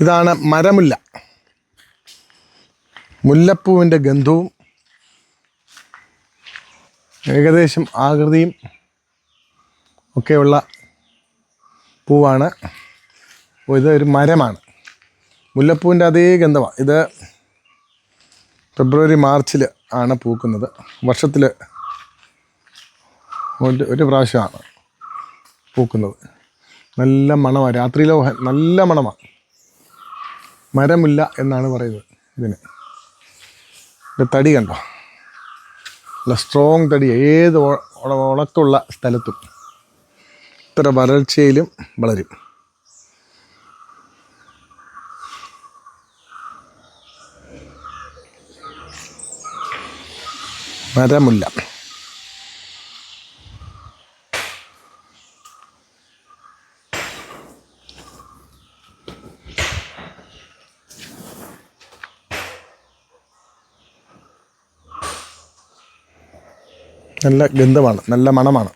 ഇതാണ് മരമുല്ല. മുല്ലപ്പൂവിൻ്റെ ഗന്ധവും ഏകദേശം ആകൃതിയും ഒക്കെയുള്ള പൂവാണ്. ഇത് ഒരു മരമാണ്. മുല്ലപ്പൂവിൻ്റെ അതേ ഗന്ധമാണ്. ഇത് ഫെബ്രുവരി മാർച്ചിൽ ആണ് പൂക്കുന്നത്. വർഷത്തിൽ ഒരു പ്രാവശ്യമാണ് പൂക്കുന്നത്. നല്ല മണമാണ്. രാത്രിയിലോ നല്ല മണമാണ്. മരമുല്ല എന്നാണ് പറയുന്നത് ഇതിന്. തടി കണ്ടോ, നല്ല സ്ട്രോങ് തടി. ഏത് ഉണക്കുള്ള സ്ഥലത്തും ഇത്ര വരൾച്ചയിലും വളരും. മരമുല്ല. നല്ല ഗന്ധമാണ്, നല്ല മണമാണ്.